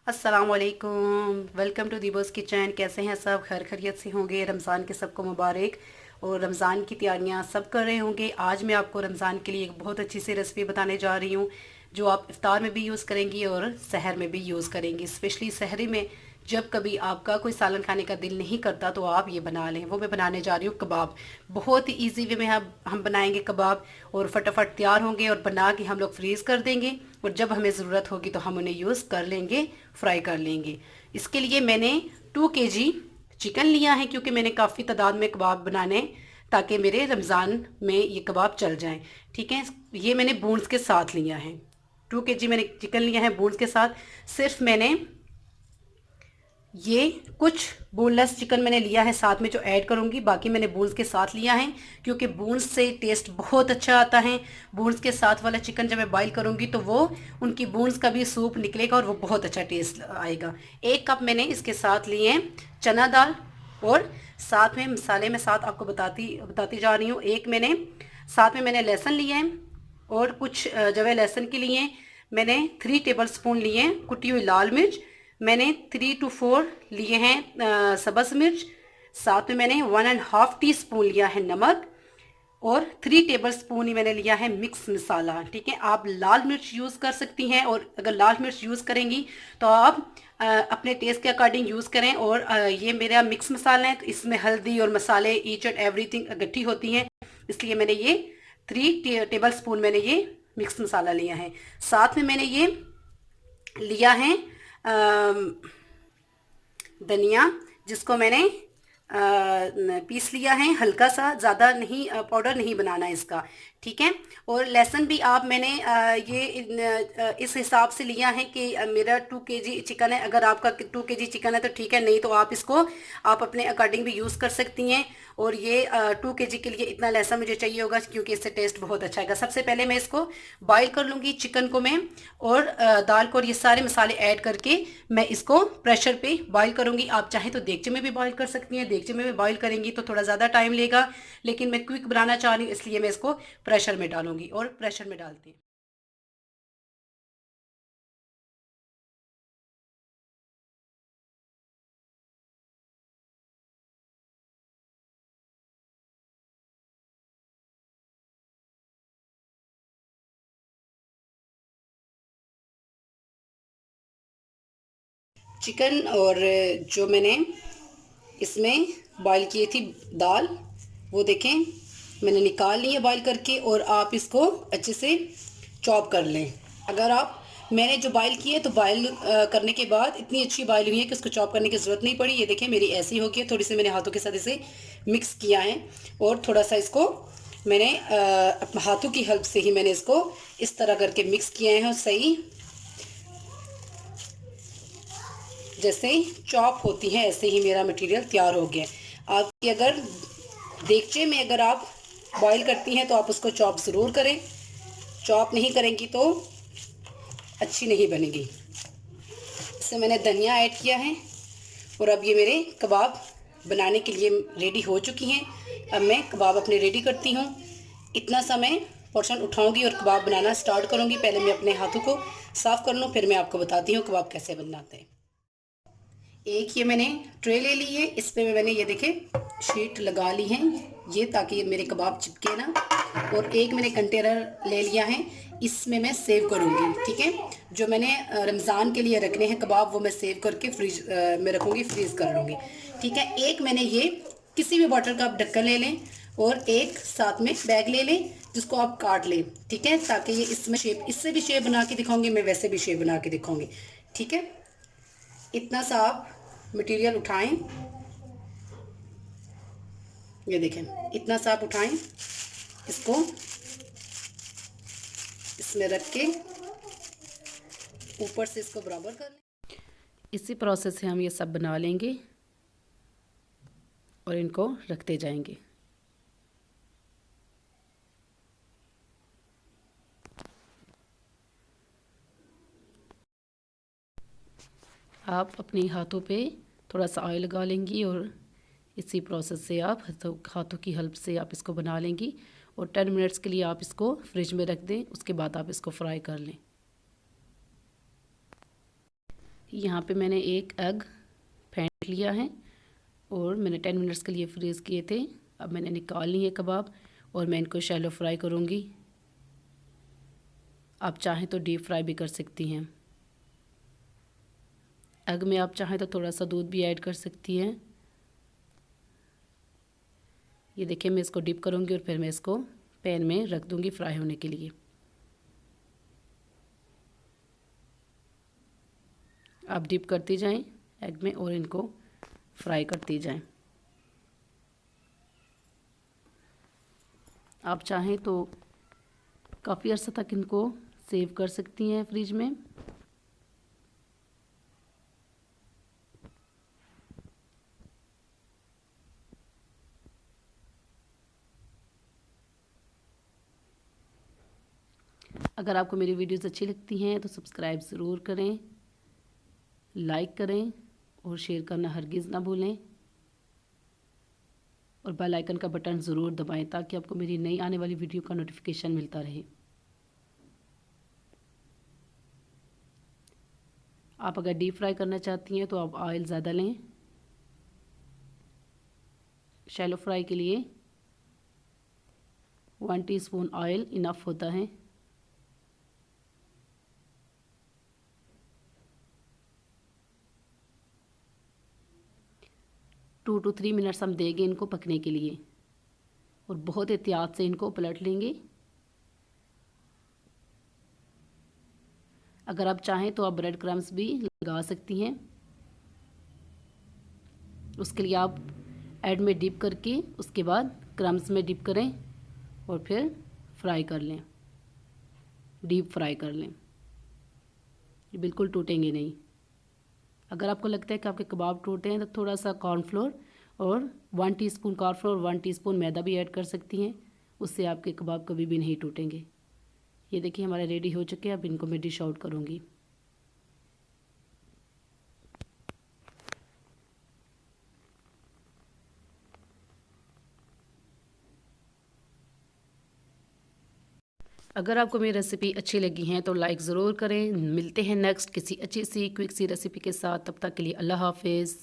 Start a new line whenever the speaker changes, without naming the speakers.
अस्सलाम वालेकुम। Welcome to दीबोस किचन। कैसे हैं सब? खैर खैरियत से होंगे। रमज़ान के सबको मुबारक। और रमज़ान की तैयारियां सब कर रहे होंगे। आज मैं आपको रमज़ान के लिए एक बहुत अच्छी सी रेसिपी बताने जा रही हूँ, जो आप इफ्तार में भी यूज़ करेंगी और सहर में भी यूज़ करेंगी। स्पेशली सहरी में जब कभी आपका कोई सालन खाने का दिल नहीं करता तो आप ये बना लें। वो मैं बनाने जा रही हूँ कबाब। बहुत ही ईजी वे में हम बनाएंगे कबाब, और फटाफट तैयार होंगे और बना के हम लोग फ्रीज़ कर देंगे, और जब हमें ज़रूरत होगी तो हम उन्हें यूज़ कर लेंगे, फ्राई कर लेंगे। इसके लिए मैंने 2 kg चिकन लिया है, क्योंकि मैंने काफ़ी तादाद में कबाब बनाने, ताकि मेरे रमज़ान में ये कबाब चल जाएं। ठीक है, ये मैंने बोन्स के साथ लिया है। 2 kg मैंने चिकन लिया है बोन्स के साथ। सिर्फ मैंने ये कुछ बोनलेस चिकन मैंने लिया है साथ में, जो ऐड करूंगी। बाकी मैंने बोन्स के साथ लिया है, क्योंकि बोन्स से टेस्ट बहुत अच्छा आता है। बोन्स के साथ वाला चिकन जब मैं बॉईल करूंगी तो वो उनकी बोन्स का भी सूप निकलेगा और वो बहुत अच्छा टेस्ट आएगा। 1 कप मैंने इसके साथ लिए हैं चना दाल, और साथ में मसाले में साथ आपको बताती बताती जा रही हूँ। एक मैंने साथ में मैंने लहसुन लिए हैं, और कुछ जवे लहसुन के लिए मैंने 3 टेबल स्पून लिए हैं कुटी हुई लाल मिर्च। मैंने 3 to 4 लिए हैं सब्ज़ मिर्च। साथ में मैंने 1.5 टीस्पून लिया है नमक, और 3 टेबल स्पून ही मैंने लिया है मिक्स मसाला। ठीक है, आप लाल मिर्च यूज़ कर सकती हैं, और अगर लाल मिर्च यूज़ करेंगी तो आप अपने टेस्ट के अकॉर्डिंग यूज़ करें। और ये मेरा मिक्स मसाला है, तो इसमें हल्दी और मसाले ईच एंड एवरीथिंग इकट्ठी होती हैं, इसलिए मैंने ये 3 टेबल स्पून मैंने ये मिक्स मसाला लिया है। साथ में मैंने ये लिया है धनिया, जिसको मैंने पीस लिया है हल्का सा, ज़्यादा नहीं, पाउडर नहीं बनाना है इसका। ठीक है, और लहसुन भी आप मैंने इस हिसाब से लिया है कि मेरा 2 kg चिकन है। अगर आपका 2 kg चिकन है तो ठीक है, नहीं तो आप इसको आप अपने अकॉर्डिंग भी यूज़ कर सकती हैं। और ये 2 kg के लिए इतना लहसुन मुझे चाहिए होगा, क्योंकि इससे टेस्ट बहुत अच्छा आएगा। सबसे पहले मैं इसको बॉईल कर लूँगी चिकन को मैं, और दाल को, और ये सारे मसाले ऐड करके मैं इसको प्रेशर पे बॉईल करूँगी। आप चाहें तो देगचे में भी बॉईल कर सकती हैं। देगचे में भी बॉईल करेंगी तो थोड़ा ज़्यादा टाइम लेगा, लेकिन मैं क्विक बनाना चाह रही हूँ, इसलिए मैं इसको प्रेशर में डालूंगी, और प्रेशर में डालती हूँ। चिकन, और जो मैंने इसमें बॉईल की थी दाल, वो देखें मैंने निकाल ली है बॉईल करके, और आप इसको अच्छे से चॉप कर लें। अगर आप, मैंने जो बॉईल की है तो बॉईल करने के बाद इतनी अच्छी बॉईल हुई है कि उसको चॉप करने की ज़रूरत नहीं पड़ी। ये देखें मेरी ऐसी हो गई है। थोड़ी सी मैंने हाथों के साथ इसे मिक्स किया है, और थोड़ा सा इसको मैंने अपने हाथों की हेल्प से ही मैंने इसको इस तरह करके मिक्स किए हैं। सही जैसे चॉप होती है ऐसे ही मेरा मटेरियल तैयार हो गया है। आपकी अगर देगचे में अगर आप बॉईल करती हैं तो आप उसको चॉप ज़रूर करें। चॉप नहीं करेंगी तो अच्छी नहीं बनेगी। इससे मैंने धनिया ऐड किया है, और अब ये मेरे कबाब बनाने के लिए रेडी हो चुकी हैं। अब मैं कबाब अपने रेडी करती हूँ। इतना सा मैं पोर्शन उठाऊंगी और कबाब बनाना स्टार्ट करूँगी। पहले मैं अपने हाथों को साफ़ कर लूँ, फिर मैं आपको बताती हूँ कबाब कैसे बनाते हैं। एक ये मैंने ट्रे ले ली है, इस पे मैंने ये देखे शीट लगा ली है, ये ताकि ये मेरे कबाब चिपके ना। और एक मैंने कंटेनर ले लिया है, इसमें मैं सेव करूँगी। ठीक है, जो मैंने रमज़ान के लिए रखने हैं कबाब, वो मैं सेव करके फ्रिज में रखूँगी, फ्रीज़ कर लूँगी। ठीक है, एक मैंने ये किसी भी बॉटल का आप ढक्कन ले लें, और एक साथ में बैग ले लें जिसको आप काट लें। ठीक है, ताकि ये इसमें शेप, इससे भी शेप बना के दिखाऊंगी मैं, वैसे भी शेप बना के दिखाऊंगी। ठीक है, इतना सा आप मटेरियल उठाएं। ये देखें इतना सा आप उठाएं, इसको इसमें रख के ऊपर से इसको बराबर कर लें। इसी प्रोसेस से हम ये सब बना लेंगे और इनको रखते जाएंगे। आप अपने हाथों पे थोड़ा सा ऑयल लगा लेंगी, और इसी प्रोसेस से आप हाथों की हेल्प से आप इसको बना लेंगी, और 10 मिनट्स के लिए आप इसको फ्रिज में रख दें। उसके बाद आप इसको फ्राई कर लें। यहाँ पे मैंने एक एग फेंट लिया है और मैंने 10 मिनट्स के लिए फ्रीज़ किए थे। अब मैंने निकाल लिए कबाब और मैं इनको शैलो फ्राई करूँगी। आप चाहें तो डीप फ्राई भी कर सकती हैं। एग में आप चाहें तो थोड़ा सा दूध भी ऐड कर सकती हैं। ये देखिए, मैं इसको डिप करूँगी और फिर मैं इसको पैन में रख दूँगी फ्राई होने के लिए। आप डिप करती जाएं एग में और इनको फ्राई करती जाएं। आप चाहें तो काफ़ी अर्सा तक इनको सेव कर सकती हैं फ्रिज में। अगर आपको मेरी वीडियोस अच्छी लगती हैं तो सब्सक्राइब ज़रूर करें, लाइक करें और शेयर करना हरगिज़ ना भूलें और बेल आइकन का बटन ज़रूर दबाएं ताकि आपको मेरी नई आने वाली वीडियो का नोटिफिकेशन मिलता रहे। आप अगर डीप फ्राई करना चाहती हैं तो आप ऑयल ज़्यादा लें। शैलो फ्राई के लिए 1 टीस्पून ऑयल इनफ होता है। टू टू 3 मिनट्स हम देंगे इनको पकने के लिए और बहुत एहतियात से इनको पलट लेंगे। अगर आप चाहें तो आप ब्रेड क्रम्स भी लगा सकती हैं। उसके लिए आप एग में डिप करके उसके बाद क्रम्स में डिप करें और फिर फ्राई कर लें, डीप फ्राई कर लें। ये बिल्कुल टूटेंगे नहीं। अगर आपको लगता है कि आपके कबाब टूटे हैं तो थोड़ा सा कॉर्नफ्लोर और 1 टीस्पून कॉर्नफ्लोर 1 टीस्पून मैदा भी ऐड कर सकती हैं। उससे आपके कबाब कभी भी नहीं टूटेंगे। ये देखिए, हमारे रेडी हो चुके हैं। अब इनको मैं डिश आउट करूँगी। अगर आपको मेरी रेसिपी अच्छी लगी है तो लाइक ज़रूर करें। मिलते हैं नेक्स्ट किसी अच्छी सी क्विक सी रेसिपी के साथ। तब तक के लिए अल्लाह हाफिज़।